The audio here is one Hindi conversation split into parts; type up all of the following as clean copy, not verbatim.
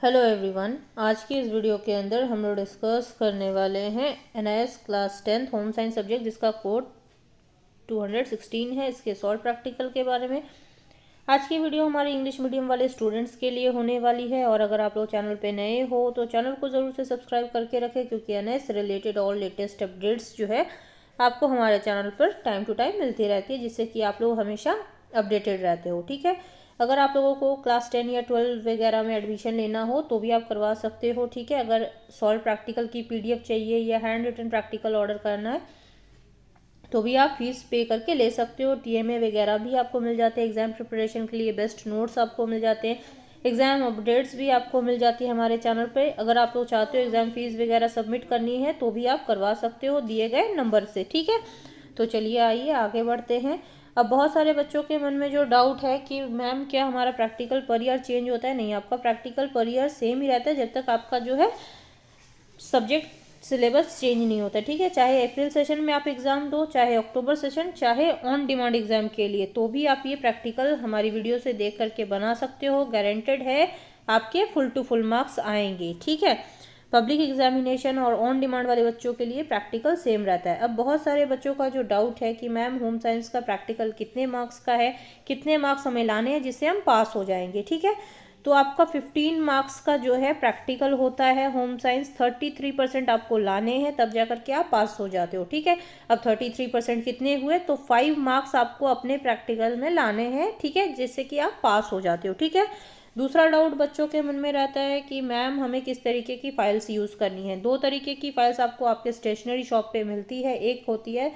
हेलो एवरीवन, आज की इस वीडियो के अंदर हम लोग डिस्कस करने वाले हैं NIS class 10th home science subject जिसका कोड 216 है, इसके सॉल्व प्रैक्टिकल के बारे में। आज की वीडियो हमारी इंग्लिश मीडियम वाले स्टूडेंट्स के लिए होने वाली है और अगर आप लोग चैनल पे नए हो तो चैनल को ज़रूर से सब्सक्राइब करके रखें, क्योंकि एनआईएस रिलेटेड और लेटेस्ट अपडेट्स जो है आपको हमारे चैनल पर टाइम टू टाइम मिलती रहती है, जिससे कि आप लोग हमेशा अपडेटेड रहते हो। ठीक है, अगर आप लोगों को क्लास 10 या 12 वगैरह में एडमिशन लेना हो तो भी आप करवा सकते हो। ठीक है, अगर सॉल्व प्रैक्टिकल की पीडीएफ चाहिए या हैंड रिटन प्रैक्टिकल ऑर्डर करना है तो भी आप फीस पे करके ले सकते हो। टीएमए वगैरह भी आपको मिल जाते हैं, एग्जाम प्रिपरेशन के लिए बेस्ट नोट्स आपको मिल जाते हैं, एग्जाम अपडेट्स भी आपको मिल जाती है हमारे चैनल पे। अगर आप लोग चाहते हो एग्जाम फीस वगैरह सबमिट करनी है तो भी आप करवा सकते हो दिए गए नंबर से। ठीक है, तो चलिए आइए आगे बढ़ते हैं। अब बहुत सारे बच्चों के मन में जो डाउट है कि मैम क्या हमारा प्रैक्टिकल पर ईयर चेंज होता है? नहीं, आपका प्रैक्टिकल पर ईयर सेम ही रहता है जब तक आपका जो है सब्जेक्ट सिलेबस चेंज नहीं होता। ठीक है, चाहे अप्रैल सेशन में आप एग्ज़ाम दो, चाहे अक्टूबर सेशन, चाहे ऑन डिमांड एग्ज़ाम के लिए, तो भी आप ये प्रैक्टिकल हमारी वीडियो से देख करके बना सकते हो। गारंटेड है आपके फुल टू फुल मार्क्स आएंगे। ठीक है, पब्लिक एग्जामिनेशन और ऑन डिमांड वाले बच्चों के लिए प्रैक्टिकल सेम रहता है। अब बहुत सारे बच्चों का जो डाउट है कि मैम होम साइंस का प्रैक्टिकल कितने मार्क्स का है, कितने मार्क्स हमें लाने हैं जिससे हम पास हो जाएंगे। ठीक है, तो आपका 15 मार्क्स का जो है प्रैक्टिकल होता है होम साइंस। 33% आपको लाने हैं तब जाकर के आप पास हो जाते हो। ठीक है, अब 33% कितने हुए? तो 5 मार्क्स आपको अपने प्रैक्टिकल में लाने हैं। ठीक है, जिससे कि आप पास हो जाते हो। ठीक है, दूसरा डाउट बच्चों के मन में रहता है कि मैम हमें किस तरीके की फाइल्स यूज़ करनी है। दो तरीके की फाइल्स आपको आपके स्टेशनरी शॉप पे मिलती है। एक होती है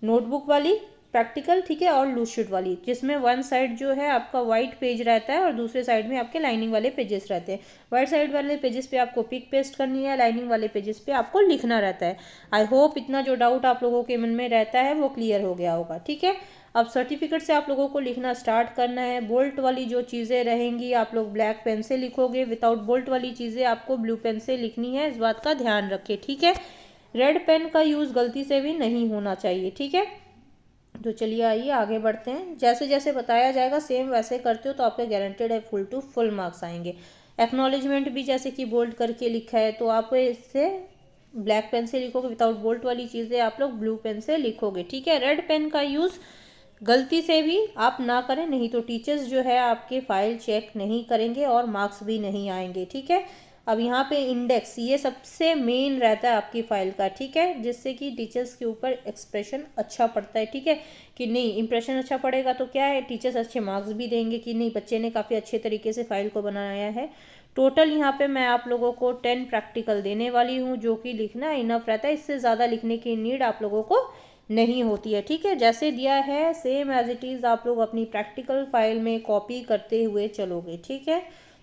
नोटबुक वाली प्रैक्टिकल, ठीक है, और लूज शीट वाली, जिसमें वन साइड जो है आपका वाइट पेज रहता है और दूसरे साइड में आपके लाइनिंग वाले पेजेस रहते हैं। वाइट साइड वाले पेजेस पे आपको पिक पेस्ट करनी है, लाइनिंग वाले पेजेस पे आपको लिखना रहता है। आई होप इतना जो डाउट आप लोगों के मन में रहता है वो क्लियर हो गया होगा। ठीक है, अब सर्टिफिकेट से आप लोगों को लिखना स्टार्ट करना है। बोल्ट वाली जो चीज़ें रहेंगी आप लोग ब्लैक पेन से लिखोगे, विदाउट बोल्ट वाली चीज़ें आपको ब्लू पेन से लिखनी है, इस बात का ध्यान रखें। ठीक है, रेड पेन का यूज़ गलती से भी नहीं होना चाहिए। ठीक है, तो चलिए आइए आगे बढ़ते हैं। जैसे जैसे बताया जाएगा सेम वैसे करते हो तो आपके गारंटेड है फुल टू फुल मार्क्स आएंगे। एक्नॉलेजमेंट भी जैसे कि बोल्ड करके लिखा है तो आप इससे ब्लैक पेन से लिखोगे, विदाउट बोल्ट वाली चीज़ें आप लोग ब्लू पेन से लिखोगे। ठीक है, रेड पेन का यूज़ गलती से भी आप ना करें, नहीं तो टीचर्स जो है आपके फाइल चेक नहीं करेंगे और मार्क्स भी नहीं आएंगे। ठीक है, अब यहाँ पे इंडेक्स ये सबसे मेन रहता है आपकी फाइल का। ठीक है, जिससे कि टीचर्स के ऊपर एक्सप्रेशन अच्छा पड़ता है। ठीक है, कि नहीं इंप्रेशन अच्छा पड़ेगा तो क्या है, टीचर्स अच्छे मार्क्स भी देंगे कि नहीं बच्चे ने काफ़ी अच्छे तरीके से फाइल को बनाया है। टोटल यहाँ पे मैं आप लोगों को 10 प्रैक्टिकल देने वाली हूँ, जो कि लिखना इनफ रहता है। इससे ज़्यादा लिखने की नीड आप लोगों को नहीं होती है। ठीक है, जैसे दिया है सेम एज इट इज़ आप लोग अपनी प्रैक्टिकल फाइल में कॉपी करते हुए चलोगे। ठीक है,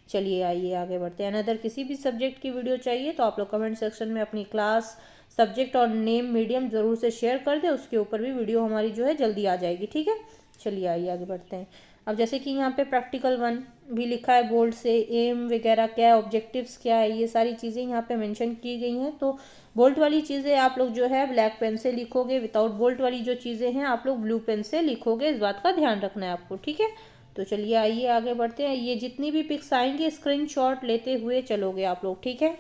चलिए आइए आगे बढ़ते हैं। अदर किसी भी सब्जेक्ट की वीडियो चाहिए तो आप लोग कमेंट सेक्शन में अपनी क्लास, सब्जेक्ट और नेम मीडियम ज़रूर से शेयर कर दें, उसके ऊपर भी वीडियो हमारी जो है जल्दी आ जाएगी। ठीक है, चलिए आइए आगे बढ़ते हैं। अब जैसे कि यहाँ पे प्रैक्टिकल 1 भी लिखा है बोल्ड से, एम वगैरह क्या है, ऑब्जेक्टिव्स क्या है, ये सारी चीज़ें यहाँ पे मेंशन की गई हैं। तो बोल्ट वाली चीज़ें आप लोग जो है ब्लैक पेन से लिखोगे, विदाउट बोल्ट वाली जो चीज़ें हैं आप लोग ब्लू पेन से लिखोगे, इस बात का ध्यान रखना है आपको। ठीक है, तो चलिए आइए आगे बढ़ते हैं। ये जितनी भी पिक्स आएंगे स्क्रीनशॉट लेते हुए चलोगे आप लोग। ठीक है,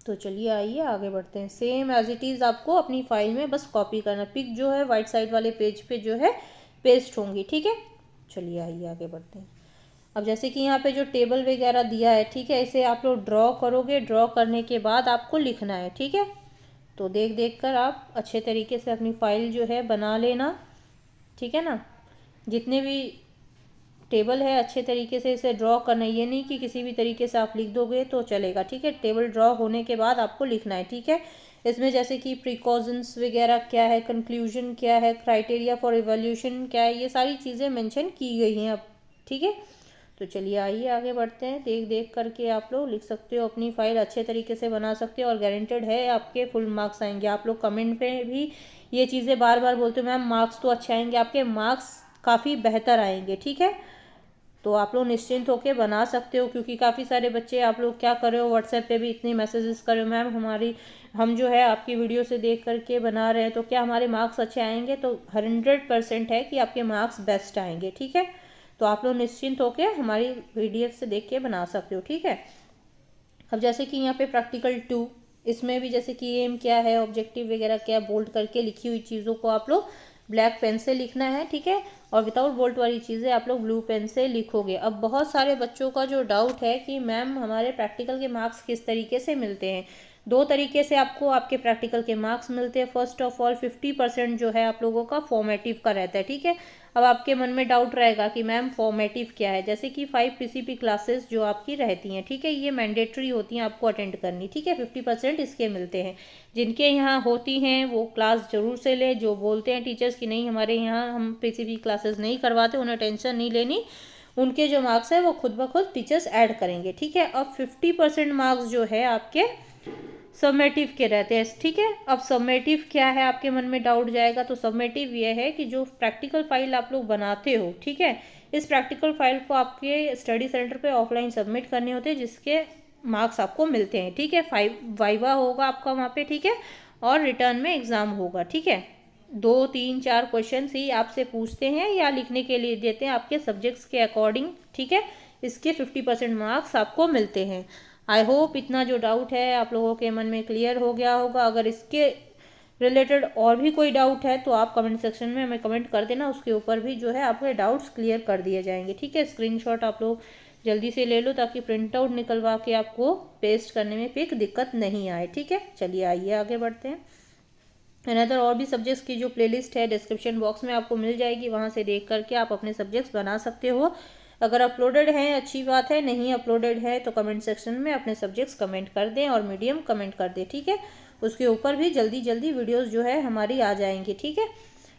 तो चलिए आइए आगे बढ़ते हैं। सेम एज इट इज़ आपको अपनी फाइल में बस कॉपी करना, पिक जो है वाइट साइड वाले पेज पे जो है पेस्ट होंगी। ठीक है, चलिए आइए आगे बढ़ते हैं। अब जैसे कि यहाँ पे जो टेबल वगैरह दिया है, ठीक है, इसे आप लोग ड्रॉ करोगे। ड्रॉ करने के बाद आपको लिखना है। ठीक है, तो देख देख कर आप अच्छे तरीके से अपनी फाइल जो है बना लेना। ठीक है ना, जितने भी टेबल है अच्छे तरीके से इसे ड्रॉ करना है, ये नहीं कि किसी भी तरीके से आप लिख दोगे तो चलेगा। ठीक है, टेबल ड्रॉ होने के बाद आपको लिखना है। ठीक है, इसमें जैसे कि प्रिकॉशंस वगैरह क्या है, कंक्लूजन क्या है, क्राइटेरिया फॉर इवैल्यूएशन क्या है, ये सारी चीज़ें मेंशन की गई हैं अब। ठीक है, तो चलिए आइए आगे बढ़ते हैं। देख देख करके आप लोग लिख सकते हो, अपनी फाइल अच्छे तरीके से बना सकते हो और गारंटेड है आपके फुल मार्क्स आएंगे। आप लोग कमेंट पे भी ये चीज़ें बार बार बोलते हो मैम मार्क्स तो अच्छे आएंगे, आपके मार्क्स काफ़ी बेहतर आएंगे। ठीक है, तो आप लोग निश्चिंत होकर बना सकते हो, क्योंकि काफ़ी सारे बच्चे आप लोग क्या कर रहे हो, व्हाट्सएप पे भी इतने मैसेजेस कर रहे हो मैम हम जो है आपकी वीडियो से देख करके बना रहे हैं तो क्या हमारे मार्क्स अच्छे आएंगे? तो 100% है कि आपके मार्क्स बेस्ट आएंगे। ठीक है, तो आप लोग निश्चिंत होकर हमारी PDF से देख के बना सकते हो, ठीक है। अब जैसे कि यहाँ पे प्रैक्टिकल 2, इसमें भी जैसे कि एम क्या है, ऑब्जेक्टिव वगैरह क्या, बोल्ड करके लिखी हुई चीज़ों को आप लोग ब्लैक पेन से लिखना है, ठीक है। और विदाउट बोल्ट वाली चीज़ें आप लोग ब्लू पेन से लिखोगे। अब बहुत सारे बच्चों का जो डाउट है कि मैम हमारे प्रैक्टिकल के मार्क्स किस तरीके से मिलते हैं। 2 तरीके से आपको आपके प्रैक्टिकल के मार्क्स मिलते हैं। फर्स्ट ऑफ ऑल 50% जो है आप लोगों का फॉर्मेटिव का रहता है, ठीक है। अब आपके मन में डाउट रहेगा कि मैम फॉर्मेटिव क्या है। जैसे कि 5 PCP क्लासेस जो आपकी रहती हैं, ठीक है, ये मैंडेटरी होती हैं आपको अटेंड करनी, ठीक है। 50% इसके मिलते हैं। जिनके यहाँ होती हैं वो क्लास ज़रूर से ले। जो बोलते हैं टीचर्स कि नहीं हमारे यहाँ हम PCP क्लासेस नहीं करवाते, उन्हें टेंशन नहीं लेनी, उनके जो मार्क्स है वो खुद ब खुद टीचर्स ऐड करेंगे, ठीक है। अब 50% मार्क्स जो है आपके सबमेटिव के रहते हैं, ठीक है। अब सबमेटिव क्या है आपके मन में डाउट जाएगा। तो सबमेटिव ये है कि जो प्रैक्टिकल फाइल आप लोग बनाते हो, ठीक है, इस प्रैक्टिकल फाइल को आपके स्टडी सेंटर पे ऑफलाइन सबमिट करने होते हैं, जिसके मार्क्स आपको मिलते हैं, ठीक है। वाइवा होगा आपका वहाँ पे, ठीक है, और रिटर्न में एग्ज़ाम होगा, ठीक है। 2, 3, 4 क्वेश्चन ही आपसे पूछते हैं या लिखने के लिए देते हैं आपके सब्जेक्ट्स के अकॉर्डिंग, ठीक है। इसके 50% मार्क्स आपको मिलते हैं। आई होप इतना जो डाउट है आप लोगों के मन में क्लियर हो गया होगा। अगर इसके रिलेटेड और भी कोई डाउट है तो आप कमेंट सेक्शन में हमें कमेंट कर देना, उसके ऊपर भी जो है आपके डाउट्स क्लियर कर दिए जाएंगे, ठीक है। स्क्रीनशॉट आप लोग जल्दी से ले लो ताकि प्रिंट आउट निकलवा के आपको पेस्ट करने में कोई दिक्कत नहीं आए, ठीक है। चलिए आइए आगे बढ़ते हैं। अनदर और भी सब्जेक्ट्स की जो प्लेलिस्ट है डिस्क्रिप्शन बॉक्स में आपको मिल जाएगी, वहाँ से देख करके आप अपने सब्जेक्ट्स बना सकते हो। अगर अपलोडेड हैं अच्छी बात है, नहीं अपलोडेड है तो कमेंट सेक्शन में अपने सब्जेक्ट्स कमेंट कर दें और मीडियम कमेंट कर दें, ठीक है। उसके ऊपर भी जल्दी जल्दी वीडियोस जो है हमारी आ जाएंगी, ठीक है।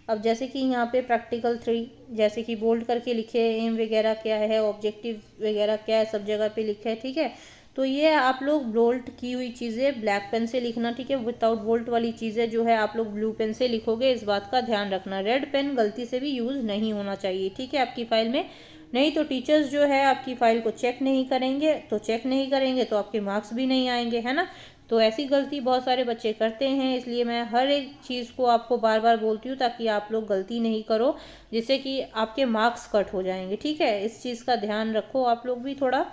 अब जैसे कि यहाँ पे प्रैक्टिकल 3 जैसे कि बोल्ड करके लिखे, एम वगैरह क्या है, ऑब्जेक्टिव वगैरह क्या है, सब जगह पे लिखा है, ठीक है। तो ये आप लोग बोल्ट की हुई चीज़ें ब्लैक पेन से लिखना, ठीक है। विदाउट बोल्ट वाली चीज़ें जो है आप लोग ब्लू पेन से लिखोगे, इस बात का ध्यान रखना। रेड पेन गलती से भी यूज़ नहीं होना चाहिए, ठीक है, आपकी फ़ाइल में। नहीं तो टीचर्स जो है आपकी फ़ाइल को चेक नहीं करेंगे, तो आपके मार्क्स भी नहीं आएंगे, है ना। तो ऐसी गलती बहुत सारे बच्चे करते हैं, इसलिए मैं हर एक चीज़ को आपको बार बार बोलती हूँ ताकि आप लोग गलती नहीं करो, जिससे कि आपके मार्क्स कट हो जाएंगे, ठीक है। इस चीज़ का ध्यान रखो आप लोग भी थोड़ा।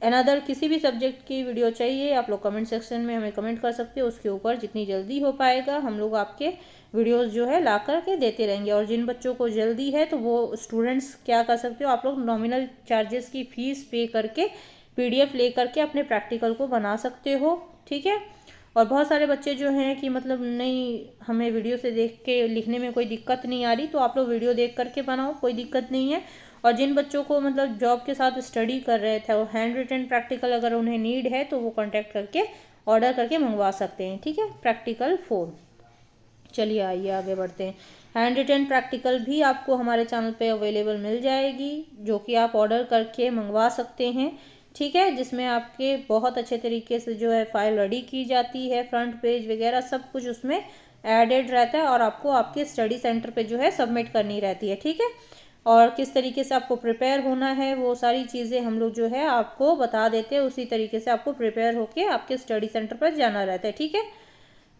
अनदर किसी भी सब्जेक्ट की वीडियो चाहिए आप लोग कमेंट सेक्शन में हमें कमेंट कर सकते हो, उसके ऊपर जितनी जल्दी हो पाएगा हम लोग आपके वीडियोस जो है ला कर के देते रहेंगे। और जिन बच्चों को जल्दी है तो वो स्टूडेंट्स क्या कर सकते हो, आप लोग नॉमिनल चार्जेस की फ़ीस पे करके PDF ले करके अपने प्रैक्टिकल को बना सकते हो, ठीक है। और बहुत सारे बच्चे जो हैं कि मतलब नहीं हमें वीडियो से देख के लिखने में कोई दिक्कत नहीं आ रही, तो आप लोग वीडियो देख करके बनाओ, कोई दिक्कत नहीं है। और जिन बच्चों को मतलब जॉब के साथ स्टडी कर रहे थे, वो हैंड रिटन प्रैक्टिकल अगर उन्हें नीड है तो वो कांटेक्ट करके ऑर्डर करके मंगवा सकते हैं, ठीक है। प्रैक्टिकल 4, चलिए आइए आगे बढ़ते हैं। हैंड रिटन प्रैक्टिकल भी आपको हमारे चैनल पे अवेलेबल मिल जाएगी, जो कि आप ऑर्डर करके मंगवा सकते हैं, ठीक है। जिसमें आपके बहुत अच्छे तरीके से जो है फाइल रेडी की जाती है, फ्रंट पेज वगैरह सब कुछ उसमें एडेड रहता है और आपको आपके स्टडी सेंटर पे जो है सबमिट करनी रहती है, ठीक है। और किस तरीके से आपको प्रिपेयर होना है वो सारी चीज़ें हम लोग जो है आपको बता देते हैं, उसी तरीके से आपको प्रिपेयर होके आपके स्टडी सेंटर पर जाना रहता है, ठीक है।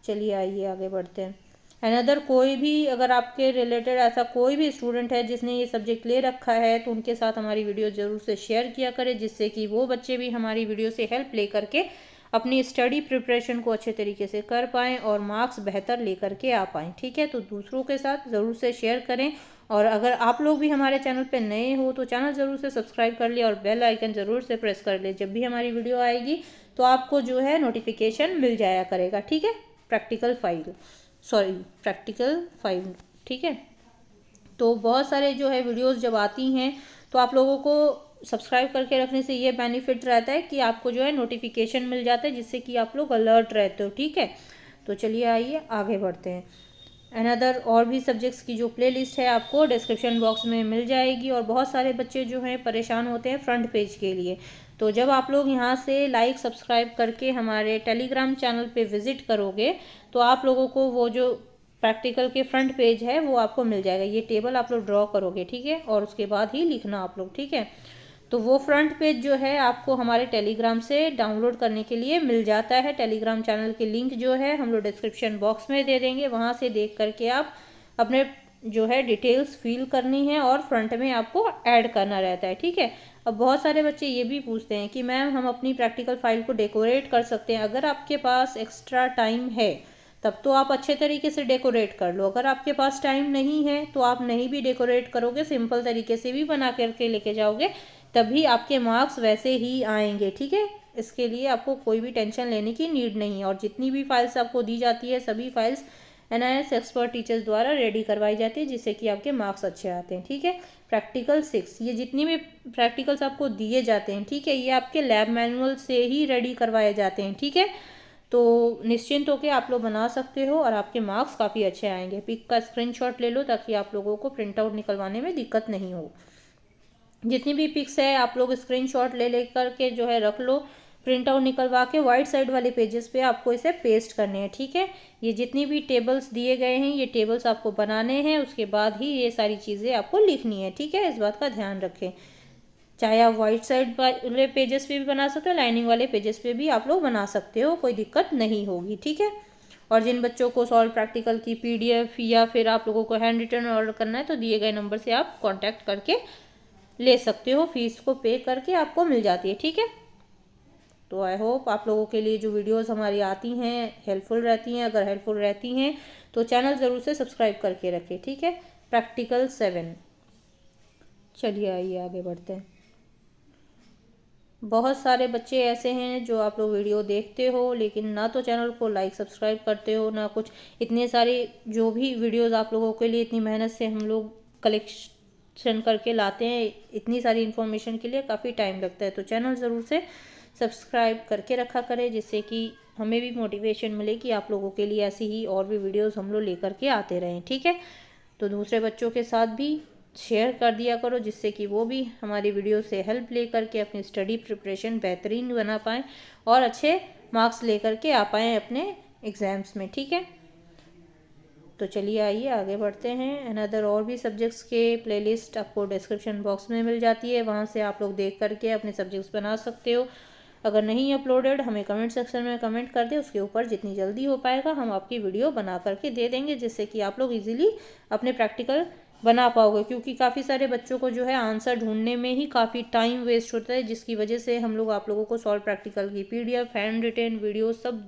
चलिए आइए आगे बढ़ते हैं। अनदर कोई भी अगर आपके रिलेटेड ऐसा कोई भी स्टूडेंट है जिसने ये सब्जेक्ट ले रखा है तो उनके साथ हमारी वीडियो ज़रूर से शेयर किया करें, जिससे कि वो बच्चे भी हमारी वीडियो से हेल्प ले करके अपनी स्टडी प्रिपरेशन को अच्छे तरीके से कर पाएँ और मार्क्स बेहतर ले करके आ पाएँ, ठीक है। तो दूसरों के साथ ज़रूर से शेयर करें। और अगर आप लोग भी हमारे चैनल पे नए हो तो चैनल ज़रूर से सब्सक्राइब कर ले और बेल आइकन ज़रूर से प्रेस कर ले, जब भी हमारी वीडियो आएगी तो आपको जो है नोटिफिकेशन मिल जाया करेगा, ठीक है। प्रैक्टिकल 5, ठीक है। तो बहुत सारे जो है वीडियोस जब आती हैं तो आप लोगों को सब्सक्राइब करके रखने से ये बेनिफिट रहता है कि आपको जो है नोटिफिकेशन मिल जाता है, जिससे कि आप लोग अलर्ट रहते हो, ठीक है। तो चलिए आइए आगे बढ़ते हैं। अनदर और भी सब्जेक्ट्स की जो प्लेलिस्ट है आपको डिस्क्रिप्शन बॉक्स में मिल जाएगी। और बहुत सारे बच्चे जो हैं परेशान होते हैं फ्रंट पेज के लिए, तो जब आप लोग यहाँ से लाइक सब्सक्राइब करके हमारे टेलीग्राम चैनल पे विज़िट करोगे तो आप लोगों को वो जो प्रैक्टिकल के फ्रंट पेज है वो आपको मिल जाएगा। ये टेबल आप लोग ड्रॉ करोगे, ठीक है, और उसके बाद ही लिखना आप लोग, ठीक है। तो वो फ्रंट पेज जो है आपको हमारे टेलीग्राम से डाउनलोड करने के लिए मिल जाता है। टेलीग्राम चैनल की लिंक जो है हम लोग डिस्क्रिप्शन बॉक्स में दे देंगे, वहाँ से देख करके आप अपने जो है डिटेल्स फिल करनी है और फ्रंट में आपको ऐड करना रहता है, ठीक है। अब बहुत सारे बच्चे ये भी पूछते हैं कि मैम हम अपनी प्रैक्टिकल फाइल को डेकोरेट कर सकते हैं। अगर आपके पास एक्स्ट्रा टाइम है तब तो आप अच्छे तरीके से डेकोरेट कर लो। अगर आपके पास टाइम नहीं है तो आप नहीं भी डेकोरेट करोगे, सिंपल तरीके से भी बना करके लेके जाओगे, तभी आपके मार्क्स वैसे ही आएंगे, ठीक है। इसके लिए आपको कोई भी टेंशन लेने की नीड नहीं है। और जितनी भी फाइल्स आपको दी जाती है सभी फाइल्स NIS एक्सपर्ट टीचर्स द्वारा रेडी करवाई जाती है, जिससे कि आपके मार्क्स अच्छे आते हैं, ठीक है। प्रैक्टिकल 6, ये जितनी भी प्रैक्टिकल्स आपको दिए जाते हैं, ठीक है, ये आपके लैब मैनुअल से ही रेडी करवाए जाते हैं, ठीक है। तो निश्चिंत होकर आप लोग बना सकते हो और आपके मार्क्स काफ़ी अच्छे आएंगे। पिक का स्क्रीनशॉट ले लो ताकि आप लोगों को प्रिंट आउट निकलवाने में दिक्कत नहीं हो। जितनी भी पिक्स है आप लोग स्क्रीनशॉट ले कर के जो है रख लो, प्रिंट आउट निकलवा के वाइट साइड वाले पेजेस पे आपको इसे पेस्ट करने हैं, ठीक है। ये जितनी भी टेबल्स दिए गए हैं ये टेबल्स आपको बनाने हैं, उसके बाद ही ये सारी चीज़ें आपको लिखनी है, ठीक है। इस बात का ध्यान रखें। चाहे आप वाइट साइड वाले पेजेस पे भी बना सकते हो, लाइनिंग वाले पेजेस पे भी आप लोग बना सकते हो, कोई दिक्कत नहीं होगी, ठीक है। और जिन बच्चों को सॉल्व प्रैक्टिकल की PDF या फिर आप लोगों को हैंड रिटन ऑर्डर करना है तो दिए गए नंबर से आप कॉन्टैक्ट करके ले सकते हो, फीस को पे करके आपको मिल जाती है, ठीक है। तो आई होप आप लोगों के लिए जो वीडियोस हमारी आती हैं हेल्पफुल रहती हैं। अगर हेल्पफुल रहती हैं तो चैनल ज़रूर से सब्सक्राइब करके रखें, ठीक है। प्रैक्टिकल 7, चलिए आइए आगे बढ़ते हैं। बहुत सारे बच्चे ऐसे हैं जो आप लोग वीडियो देखते हो लेकिन ना तो चैनल को लाइक सब्सक्राइब करते हो ना कुछ। इतने सारे जो भी वीडियोस आप लोगों के लिए इतनी मेहनत से हम लोग कलेक्शन करके लाते हैं, इतनी सारी इन्फॉर्मेशन के लिए काफ़ी टाइम लगता है। तो चैनल ज़रूर से सब्सक्राइब करके रखा करें जिससे कि हमें भी मोटिवेशन मिले कि आप लोगों के लिए ऐसी ही और भी वीडियोज़ हम लोग लेकर के आते रहें, ठीक है। तो दूसरे बच्चों के साथ भी शेयर कर दिया करो जिससे कि वो भी हमारी वीडियो से हेल्प ले करके अपनी स्टडी प्रिपरेशन बेहतरीन बना पाएँ और अच्छे मार्क्स ले करके आ पाएँ अपने एग्ज़ाम्स में, ठीक है। तो चलिए आइए आगे बढ़ते हैं। अनदर और भी सब्जेक्ट्स के प्लेलिस्ट आपको डिस्क्रिप्शन बॉक्स में मिल जाती है, वहाँ से आप लोग देख करके अपने सब्जेक्ट्स बना सकते हो। अगर नहीं अपलोडेड हमें कमेंट सेक्शन में कमेंट कर दें, उसके ऊपर जितनी जल्दी हो पाएगा हम आपकी वीडियो बना करके दे देंगे जिससे कि आप लोग इजीली अपने प्रैक्टिकल बना पाओगे। क्योंकि काफ़ी सारे बच्चों को जो है आंसर ढूंढने में ही काफ़ी टाइम वेस्ट होता है, जिसकी वजह से हम लोग आप लोगों को सॉल्व प्रैक्टिकल की PDF हैंड रिटेन वीडियो सब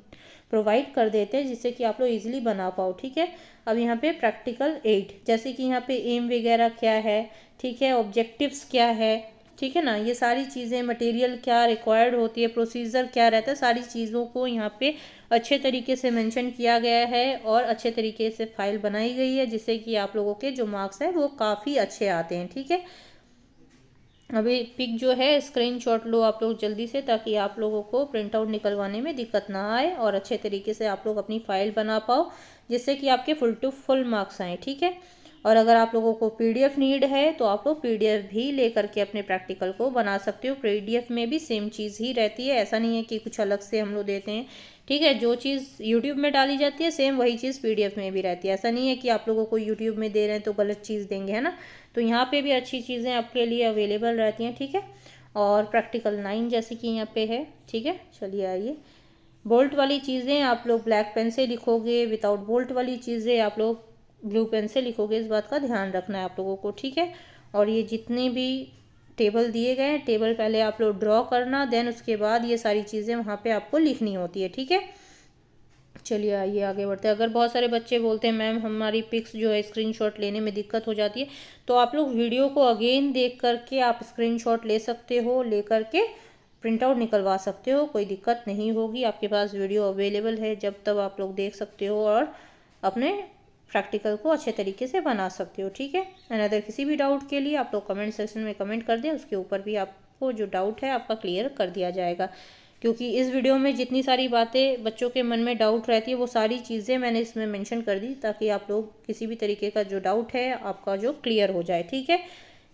प्रोवाइड कर देते हैं जिससे कि आप लोग इजीली बना पाओ, ठीक है। अब यहाँ पे प्रैक्टिकल 8, जैसे कि यहाँ पे एम वगैरह क्या है, ठीक है, ऑब्जेक्टिव्स क्या है, ठीक है ना, ये सारी चीज़ें, मटेरियल क्या रिक्वायर्ड होती है, प्रोसीजर क्या रहता है, सारी चीज़ों को यहाँ पे अच्छे तरीके से मेंशन किया गया है और अच्छे तरीके से फाइल बनाई गई है जिससे कि आप लोगों के जो मार्क्स हैं वो काफ़ी अच्छे आते हैं, ठीक है। अभी पिक जो है स्क्रीनशॉट लो आप लोग जल्दी से ताकि आप लोगों को प्रिंट आउट निकलवाने में दिक्कत ना आए और अच्छे तरीके से आप लोग अपनी फ़ाइल बना पाओ जिससे कि आपके फुल टू फुल मार्क्स आएँ, ठीक है। और अगर आप लोगों को PDF नीड है तो आप लोग PDF भी ले करके अपने प्रैक्टिकल को बना सकते हो। PDF में भी सेम चीज़ ही रहती है, ऐसा नहीं है कि कुछ अलग से हम लोग देते हैं, ठीक है। जो चीज़ YouTube में डाली जाती है सेम वही चीज़ PDF में भी रहती है, ऐसा नहीं है कि आप लोगों को YouTube में दे रहे हैं तो गलत चीज़ देंगे, है ना। तो यहाँ पे भी अच्छी चीज़ें आपके लिए अवेलेबल रहती हैं, ठीक है। और प्रैक्टिकल 9 जैसे कि यहाँ पे है, ठीक है। चलिए आइए, बोल्ट वाली चीज़ें आप लोग ब्लैक पेन से लिखोगे, विदाउट बोल्ट वाली चीज़ें आप लोग ब्लू पेन से लिखोगे, इस बात का ध्यान रखना है आप लोगों को, ठीक है। और ये जितने भी टेबल दिए गए हैं टेबल पहले आप लोग ड्रॉ करना, देन उसके बाद ये सारी चीज़ें वहाँ पे आपको लिखनी होती है, ठीक है। चलिए आइए आगे बढ़ते हैं। अगर बहुत सारे बच्चे बोलते हैं मैम हमारी पिक्स जो है स्क्रीनशॉट लेने में दिक्कत हो जाती है, तो आप लोग वीडियो को अगेन देख करके आप स्क्रीनशॉट ले सकते हो, ले करके प्रिंट आउट निकलवा सकते हो, कोई दिक्कत नहीं होगी। आपके पास वीडियो अवेलेबल है, जब तब आप लोग देख सकते हो और अपने प्रैक्टिकल को अच्छे तरीके से बना सकते हो, ठीक है। अनदर किसी भी डाउट के लिए आप लोग कमेंट सेक्शन में कमेंट कर दें, उसके ऊपर भी आपको जो डाउट है आपका क्लियर कर दिया जाएगा। क्योंकि इस वीडियो में जितनी सारी बातें बच्चों के मन में डाउट रहती है वो सारी चीज़ें मैंने इसमें मेंशन कर दी ताकि आप लोग किसी भी तरीके का जो डाउट है आपका जो क्लियर हो जाए, ठीक है।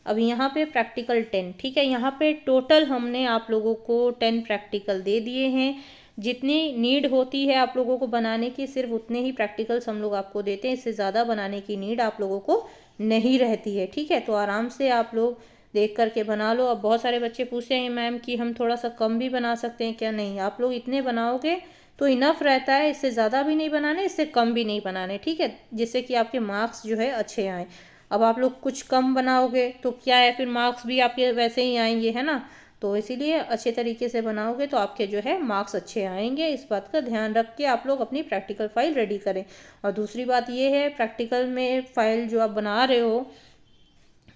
अब यहाँ पे प्रैक्टिकल 10, ठीक है, यहाँ पे टोटल हमने आप लोगों को 10 प्रैक्टिकल दे दिए हैं। जितनी नीड होती है आप लोगों को बनाने की सिर्फ उतने ही प्रैक्टिकल्स हम लोग आपको देते हैं, इससे ज़्यादा बनाने की नीड आप लोगों को नहीं रहती है, ठीक है। तो आराम से आप लोग देख करके बना लो। अब बहुत सारे बच्चे पूछते हैं मैम कि हम थोड़ा सा कम भी बना सकते हैं क्या, नहीं, आप लोग इतने बनाओगे तो इनफ रहता है, इससे ज़्यादा भी नहीं बनाने, इससे कम भी नहीं बनाने, ठीक है, जिससे कि आपके मार्क्स जो है अच्छे आएँ। अब आप लोग कुछ कम बनाओगे तो क्या है, फिर मार्क्स भी आपके वैसे ही आएंगे, है ना। तो इसीलिए अच्छे तरीके से बनाओगे तो आपके जो है मार्क्स अच्छे आएंगे। इस बात का ध्यान रख के आप लोग अपनी प्रैक्टिकल फाइल रेडी करें। और दूसरी बात ये है, प्रैक्टिकल में फाइल जो आप बना रहे हो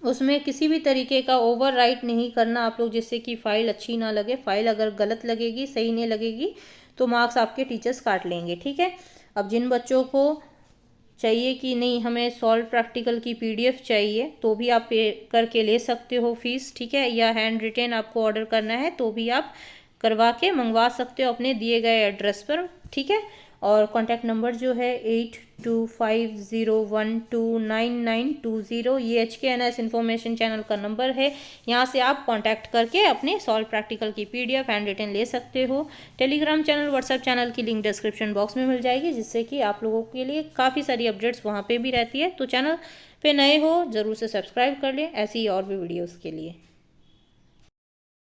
उसमें किसी भी तरीके का ओवर राइट नहीं करना आप लोग, जिससे कि फ़ाइल अच्छी ना लगे। फ़ाइल अगर गलत लगेगी, सही नहीं लगेगी, तो मार्क्स आपके टीचर्स काट लेंगे, ठीक है। अब जिन बच्चों को चाहिए कि नहीं हमें सॉल्व प्रैक्टिकल की PDF चाहिए, तो भी आप पे करके ले सकते हो फ़ीस, ठीक है, या हैंड रिटेन आपको ऑर्डर करना है तो भी आप करवा के मंगवा सकते हो अपने दिए गए एड्रेस पर, ठीक है। और कॉन्टैक्ट नंबर जो है 8250129920, ये HKNS इन्फॉर्मेशन चैनल का नंबर है। यहाँ से आप कांटेक्ट करके अपने सॉल्व प्रैक्टिकल की PDF हैंड रिटन ले सकते हो। टेलीग्राम चैनल, व्हाट्सएप चैनल की लिंक डिस्क्रिप्शन बॉक्स में मिल जाएगी, जिससे कि आप लोगों के लिए काफ़ी सारी अपडेट्स वहाँ पे भी रहती है। तो चैनल पे नए हो ज़रूर से सब्सक्राइब कर लें ऐसी और भी वीडियोज़ के लिए।